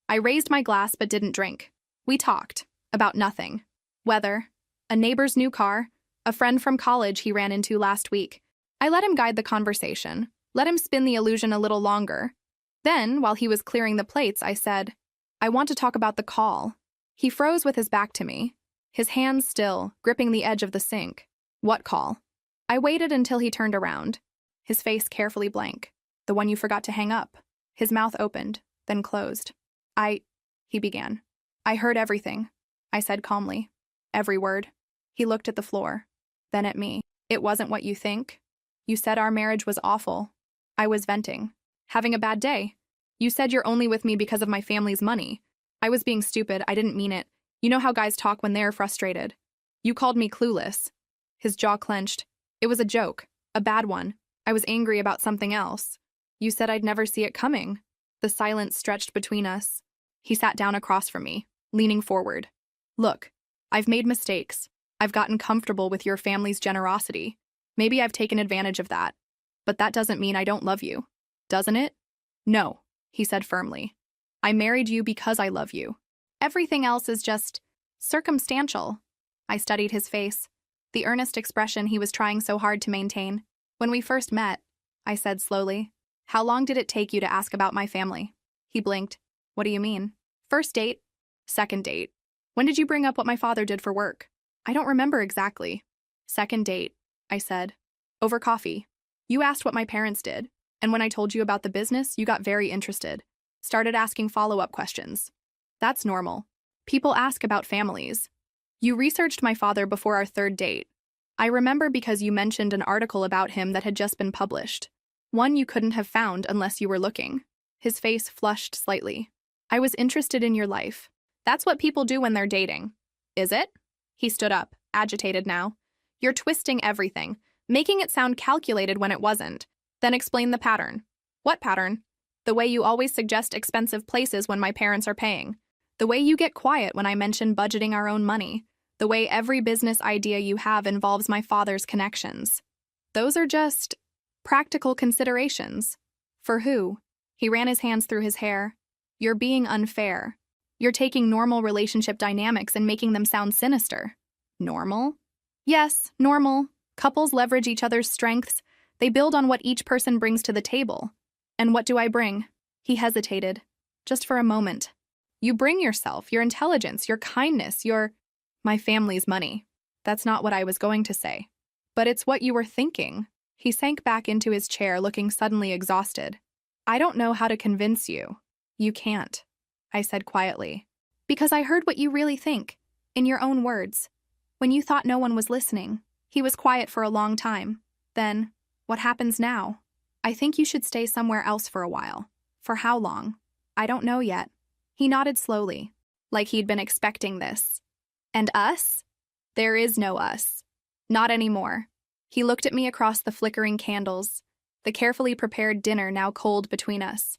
I raised my glass but didn't drink. We talked. About nothing. Weather. A neighbor's new car. A friend from college he ran into last week. I let him guide the conversation. Let him spin the illusion a little longer. Then, while he was clearing the plates, I said, I want to talk about the call. He froze with his back to me, his hands still, gripping the edge of the sink. What call? I waited until he turned around, his face carefully blank. The one you forgot to hang up. His mouth opened, then closed. He began. I heard everything, I said calmly. Every word. He looked at the floor, then at me. It wasn't what you think. You said our marriage was awful. I was venting. Having a bad day. You said you're only with me because of my family's money. I was being stupid. I didn't mean it. You know how guys talk when they're frustrated. You called me clueless. His jaw clenched. It was a joke. A bad one. I was angry about something else. You said I'd never see it coming. The silence stretched between us. He sat down across from me, leaning forward. Look, I've made mistakes. I've gotten comfortable with your family's generosity. Maybe I've taken advantage of that. But that doesn't mean I don't love you. Doesn't it? No, he said firmly. I married you because I love you. Everything else is just circumstantial. I studied his face, the earnest expression he was trying so hard to maintain. When we first met, I said slowly, how long did it take you to ask about my family? He blinked. What do you mean? First date? Second date. When did you bring up what my father did for work? I don't remember exactly. Second date, I said. Over coffee. You asked what my parents did, and when I told you about the business, you got very interested. Started asking follow-up questions. That's normal. People ask about families. You researched my father before our third date. I remember because you mentioned an article about him that had just been published. One you couldn't have found unless you were looking. His face flushed slightly. I was interested in your life. That's what people do when they're dating. Is it? He stood up, agitated now. You're twisting everything, making it sound calculated when it wasn't. Then explain the pattern. What pattern? The way you always suggest expensive places when my parents are paying. The way you get quiet when I mention budgeting our own money. The way every business idea you have involves my father's connections. Those are just practical considerations. For who? He ran his hands through his hair. You're being unfair. You're taking normal relationship dynamics and making them sound sinister. Normal? Yes, normal. Couples leverage each other's strengths. They build on what each person brings to the table. And what do I bring? He hesitated. Just for a moment. You bring yourself, your intelligence, your kindness, my family's money. That's not what I was going to say. But it's what you were thinking. He sank back into his chair, looking suddenly exhausted. I don't know how to convince you. You can't, I said quietly. Because I heard what you really think, in your own words. When you thought no one was listening, he was quiet for a long time. Then, what happens now? I think you should stay somewhere else for a while. For how long? I don't know yet. He nodded slowly, like he'd been expecting this. And us? There is no us. Not anymore. He looked at me across the flickering candles, the carefully prepared dinner now cold between us.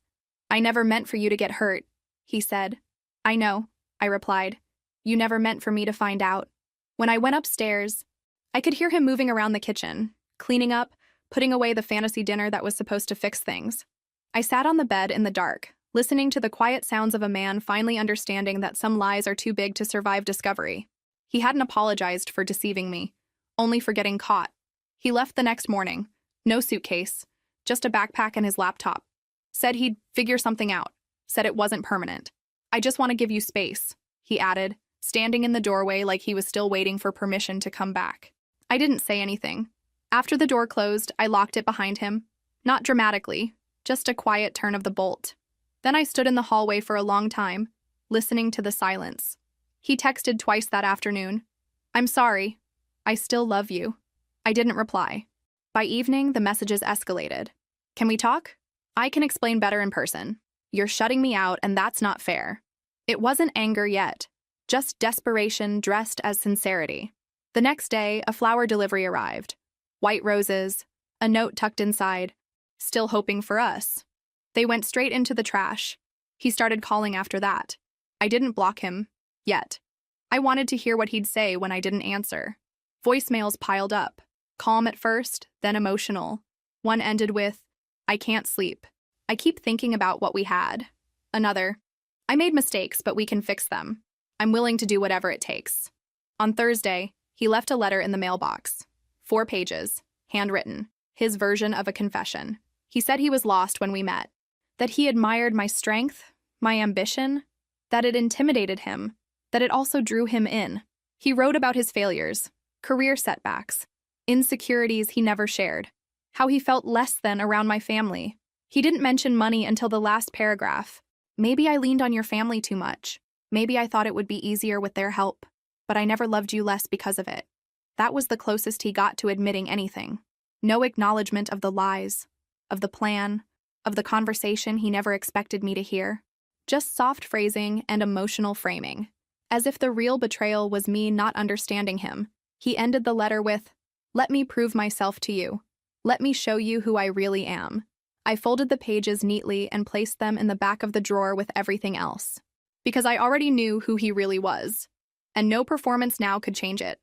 I never meant for you to get hurt, he said. I know, I replied. You never meant for me to find out. When I went upstairs, I could hear him moving around the kitchen, cleaning up, putting away the fantasy dinner that was supposed to fix things. I sat on the bed in the dark, listening to the quiet sounds of a man finally understanding that some lies are too big to survive discovery. He hadn't apologized for deceiving me, only for getting caught. He left the next morning, no suitcase, just a backpack and his laptop. Said he'd figure something out, said it wasn't permanent. I just want to give you space, he added, standing in the doorway like he was still waiting for permission to come back. I didn't say anything. After the door closed, I locked it behind him. Not dramatically, just a quiet turn of the bolt. Then I stood in the hallway for a long time, listening to the silence. He texted twice that afternoon. I'm sorry. I still love you. I didn't reply. By evening, the messages escalated. Can we talk? I can explain better in person. You're shutting me out, and that's not fair. It wasn't anger yet, just desperation dressed as sincerity. The next day, a flower delivery arrived. White roses, a note tucked inside, still hoping for us. They went straight into the trash. He started calling after that. I didn't block him, yet. I wanted to hear what he'd say when I didn't answer. Voicemails piled up, calm at first, then emotional. One ended with, I can't sleep. I keep thinking about what we had. Another, I made mistakes, but we can fix them. I'm willing to do whatever it takes. On Thursday, he left a letter in the mailbox. 4 pages, handwritten, his version of a confession. He said he was lost when we met, that he admired my strength, my ambition, that it intimidated him, that it also drew him in. He wrote about his failures, career setbacks, insecurities he never shared, how he felt less than around my family. He didn't mention money until the last paragraph. Maybe I leaned on your family too much. Maybe I thought it would be easier with their help, but I never loved you less because of it. That was the closest he got to admitting anything. No acknowledgement of the lies, of the plan, of the conversation he never expected me to hear. Just soft phrasing and emotional framing. As if the real betrayal was me not understanding him. He ended the letter with, let me prove myself to you. Let me show you who I really am. I folded the pages neatly and placed them in the back of the drawer with everything else. Because I already knew who he really was. And no performance now could change it.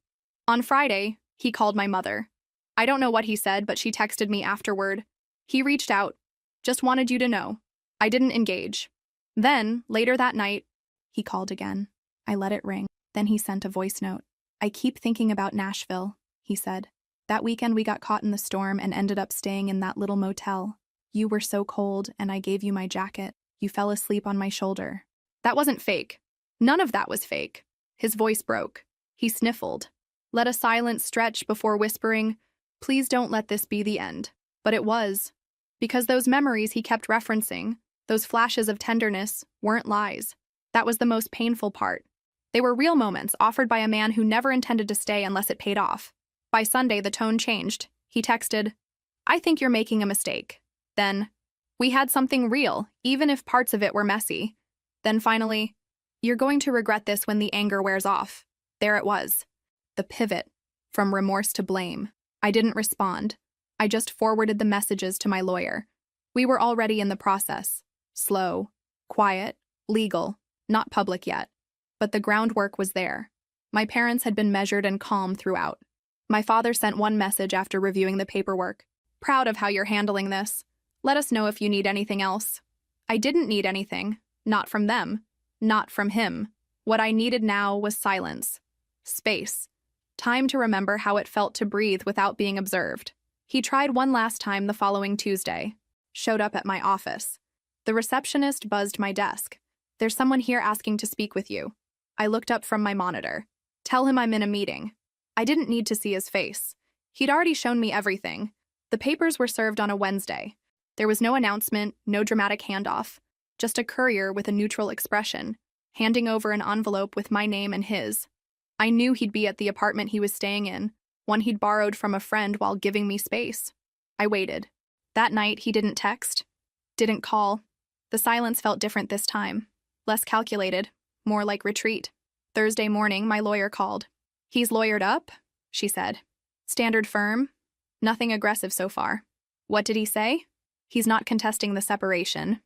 On Friday, he called my mother. I don't know what he said, but she texted me afterward. He reached out. Just wanted you to know. I didn't engage. Then, later that night, he called again. I let it ring. Then he sent a voice note. I keep thinking about Nashville, he said. That weekend we got caught in the storm and ended up staying in that little motel. You were so cold, and I gave you my jacket. You fell asleep on my shoulder. That wasn't fake. None of that was fake. His voice broke. He sniffled. Let a silence stretch before whispering, please don't let this be the end. But it was. Because those memories he kept referencing, those flashes of tenderness, weren't lies. That was the most painful part. They were real moments offered by a man who never intended to stay unless it paid off. By Sunday, the tone changed. He texted, I think you're making a mistake. Then, we had something real, even if parts of it were messy. Then finally, you're going to regret this when the anger wears off. There it was. The pivot, from remorse to blame. I didn't respond. I just forwarded the messages to my lawyer. We were already in the process. Slow, quiet, legal, not public yet. But the groundwork was there. My parents had been measured and calm throughout. My father sent one message after reviewing the paperwork. Proud of how you're handling this. Let us know if you need anything else. I didn't need anything. Not from them. Not from him. What I needed now was silence. Space. Time to remember how it felt to breathe without being observed. He tried one last time the following Tuesday. Showed up at my office. The receptionist buzzed my desk. There's someone here asking to speak with you. I looked up from my monitor. Tell him I'm in a meeting. I didn't need to see his face. He'd already shown me everything. The papers were served on a Wednesday. There was no announcement, no dramatic handoff. Just a courier with a neutral expression, handing over an envelope with my name and his. I knew he'd be at the apartment he was staying in, one he'd borrowed from a friend while giving me space. I waited. That night, he didn't text, didn't call. The silence felt different this time, less calculated, more like retreat. Thursday morning, my lawyer called. "He's lawyered up," she said. "Standard firm. Nothing aggressive so far." "What did he say?" "He's not contesting the separation,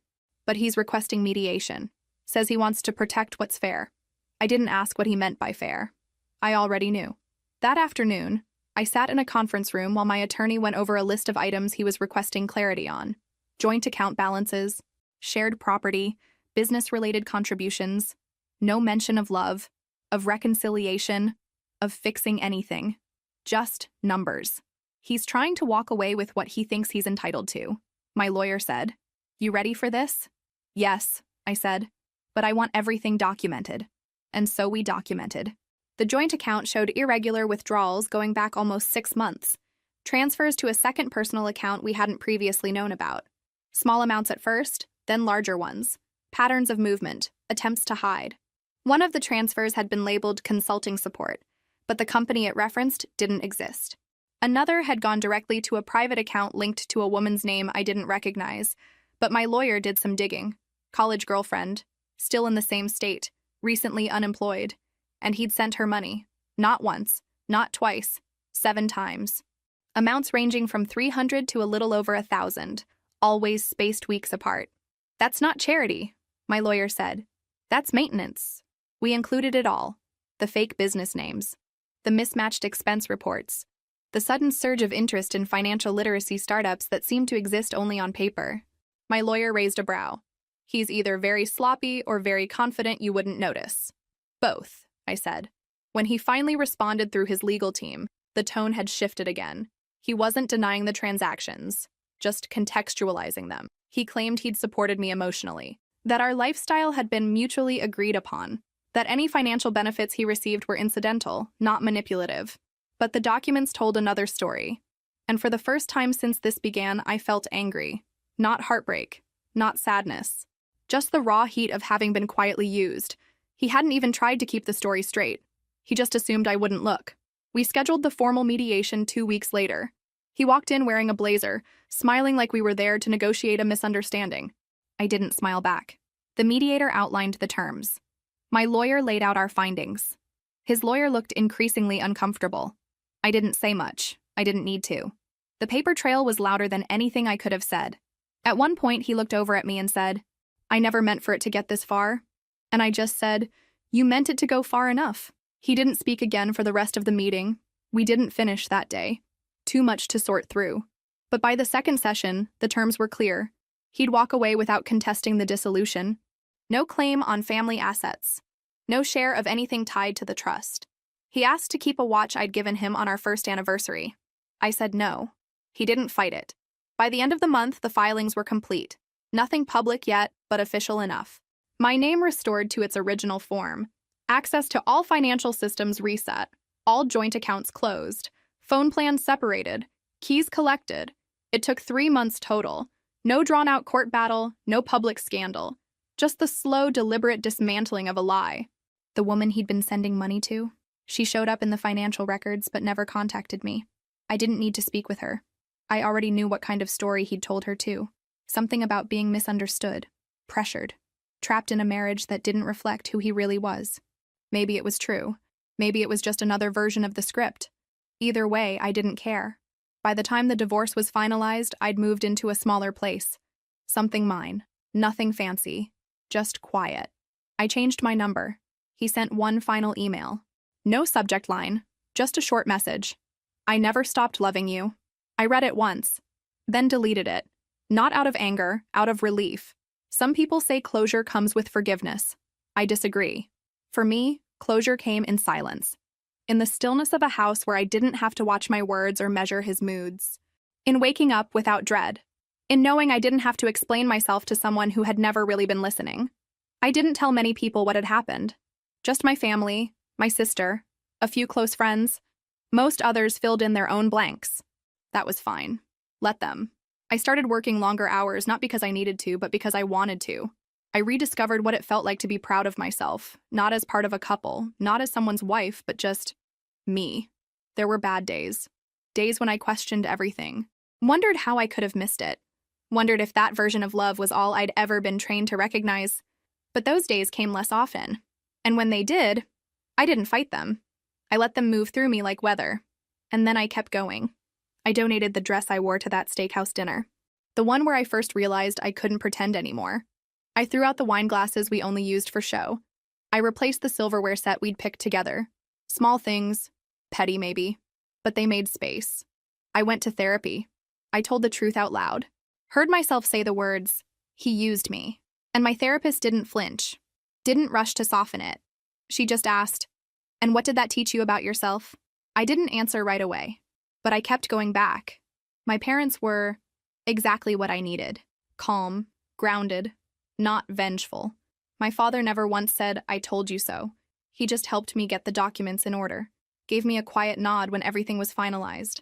but he's requesting mediation. Says he wants to protect what's fair." I didn't ask what he meant by fair. I already knew. That afternoon, I sat in a conference room while my attorney went over a list of items he was requesting clarity on: joint account balances, shared property, business-related contributions, no mention of love, of reconciliation, of fixing anything. Just numbers. "He's trying to walk away with what he thinks he's entitled to," my lawyer said. "You ready for this?" "Yes," I said, "but I want everything documented." And so we documented. The joint account showed irregular withdrawals going back almost 6 months, transfers to a second personal account we hadn't previously known about. Small amounts at first, then larger ones. Patterns of movement, attempts to hide. One of the transfers had been labeled consulting support, but the company it referenced didn't exist. Another had gone directly to a private account linked to a woman's name I didn't recognize, but my lawyer did some digging. College girlfriend, still in the same state, recently unemployed, and he'd sent her money. Not once, not twice, 7 times. Amounts ranging from 300 to a little over 1,000, always spaced weeks apart. "That's not charity," my lawyer said. "That's maintenance." We included it all: the fake business names, the mismatched expense reports, the sudden surge of interest in financial literacy startups that seemed to exist only on paper. My lawyer raised a brow. "He's either very sloppy or very confident you wouldn't notice." "Both," I said. When he finally responded through his legal team, the tone had shifted again. He wasn't denying the transactions, just contextualizing them. He claimed he'd supported me emotionally, that our lifestyle had been mutually agreed upon, that any financial benefits he received were incidental, not manipulative. But the documents told another story. And for the first time since this began, I felt angry. Not heartbreak, not sadness. Just the raw heat of having been quietly used. He hadn't even tried to keep the story straight. He just assumed I wouldn't look. We scheduled the formal mediation 2 weeks later. He walked in wearing a blazer, smiling like we were there to negotiate a misunderstanding. I didn't smile back. The mediator outlined the terms. My lawyer laid out our findings. His lawyer looked increasingly uncomfortable. I didn't say much. I didn't need to. The paper trail was louder than anything I could have said. At one point, he looked over at me and said, "I never meant for it to get this far." And I just said, "You meant it to go far enough." He didn't speak again for the rest of the meeting. We didn't finish that day. Too much to sort through. But by the second session, the terms were clear. He'd walk away without contesting the dissolution. No claim on family assets. No share of anything tied to the trust. He asked to keep a watch I'd given him on our first anniversary. I said no. He didn't fight it. By the end of the month, the filings were complete. Nothing public yet, but official enough. My name restored to its original form. Access to all financial systems reset. All joint accounts closed. Phone plans separated. Keys collected. It took 3 months total. No drawn-out court battle, no public scandal. Just the slow, deliberate dismantling of a lie. The woman he'd been sending money to? She showed up in the financial records but never contacted me. I didn't need to speak with her. I already knew what kind of story he'd told her too. Something about being misunderstood, pressured, trapped in a marriage that didn't reflect who he really was. Maybe it was true. Maybe it was just another version of the script. Either way, I didn't care. By the time the divorce was finalized, I'd moved into a smaller place. Something mine. Nothing fancy. Just quiet. I changed my number. He sent one final email. No subject line. Just a short message. "I never stopped loving you." I read it once, then deleted it. Not out of anger, out of relief. Some people say closure comes with forgiveness. I disagree. For me, closure came in silence. In the stillness of a house where I didn't have to watch my words or measure his moods. In waking up without dread. In knowing I didn't have to explain myself to someone who had never really been listening. I didn't tell many people what had happened. Just my family, my sister, a few close friends. Most others filled in their own blanks. That was fine. Let them. I started working longer hours not because I needed to, but because I wanted to. I rediscovered what it felt like to be proud of myself, not as part of a couple, not as someone's wife, but just me. There were bad days. Days when I questioned everything. Wondered how I could have missed it. Wondered if that version of love was all I'd ever been trained to recognize. But those days came less often. And when they did, I didn't fight them. I let them move through me like weather. And then I kept going. I donated the dress I wore to that steakhouse dinner. The one where I first realized I couldn't pretend anymore. I threw out the wine glasses we only used for show. I replaced the silverware set we'd picked together. Small things, petty maybe, but they made space. I went to therapy. I told the truth out loud. Heard myself say the words, "He used me." And my therapist didn't flinch, didn't rush to soften it. She just asked, "And what did that teach you about yourself?" I didn't answer right away, but I kept going back. My parents were exactly what I needed. Calm, grounded, not vengeful. My father never once said, "I told you so." He just helped me get the documents in order, gave me a quiet nod when everything was finalized.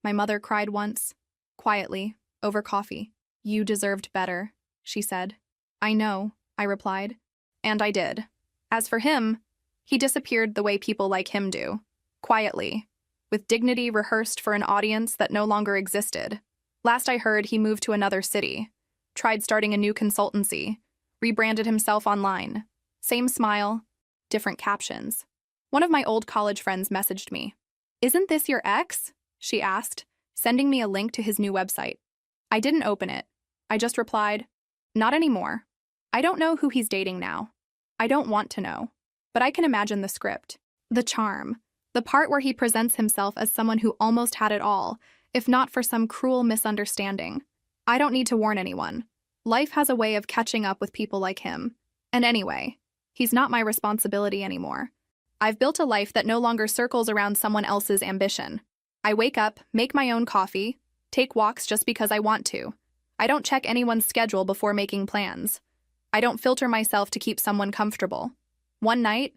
My mother cried once, quietly, over coffee. "You deserved better," she said. "I know," I replied. And I did. As for him, he disappeared the way people like him do. Quietly, with dignity rehearsed for an audience that no longer existed. Last I heard, he moved to another city, tried starting a new consultancy, rebranded himself online. Same smile, different captions. One of my old college friends messaged me. "Isn't this your ex?" she asked, sending me a link to his new website. I didn't open it. I just replied, "Not anymore. I don't know who he's dating now. I don't want to know. But I can imagine the script, the charm, the part where he presents himself as someone who almost had it all, if not for some cruel misunderstanding. I don't need to warn anyone. Life has a way of catching up with people like him. And anyway, he's not my responsibility anymore. I've built a life that no longer circles around someone else's ambition. I wake up, make my own coffee, take walks just because I want to. I don't check anyone's schedule before making plans. I don't filter myself to keep someone comfortable. One night,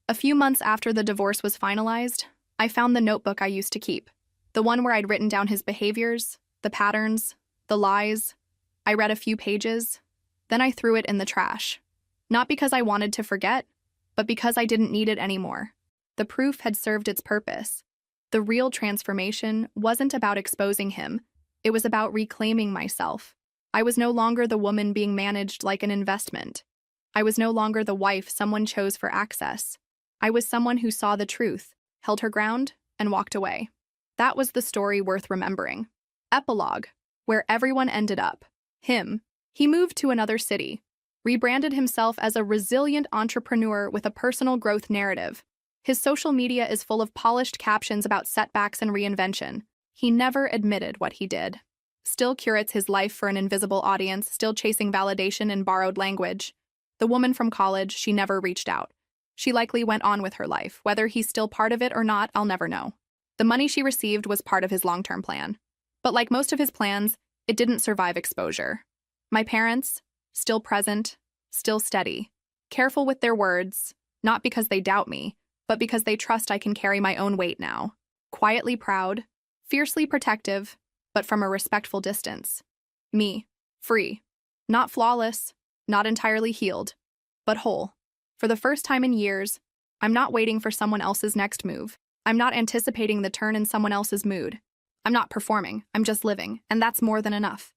a few months after the divorce was finalized, I found the notebook I used to keep. The one where I'd written down his behaviors, the patterns, the lies. I read a few pages, then I threw it in the trash. Not because I wanted to forget, but because I didn't need it anymore. The proof had served its purpose. The real transformation wasn't about exposing him. It was about reclaiming myself. I was no longer the woman being managed like an investment. I was no longer the wife someone chose for access. I was someone who saw the truth, held her ground, and walked away. That was the story worth remembering. Epilogue, where everyone ended up. Him. He moved to another city, rebranded himself as a resilient entrepreneur with a personal growth narrative. His social media is full of polished captions about setbacks and reinvention. He never admitted what he did. Still curates his life for an invisible audience, still chasing validation in borrowed language. The woman from college, she never reached out. She likely went on with her life. Whether he's still part of it or not, I'll never know. The money she received was part of his long-term plan. But like most of his plans, it didn't survive exposure. My parents, still present, still steady. Careful with their words, not because they doubt me, but because they trust I can carry my own weight now. Quietly proud, fiercely protective, but from a respectful distance. Me, free. Not flawless, not entirely healed, but whole. For the first time in years, I'm not waiting for someone else's next move. I'm not anticipating the turn in someone else's mood. I'm not performing, I'm just living, and that's more than enough.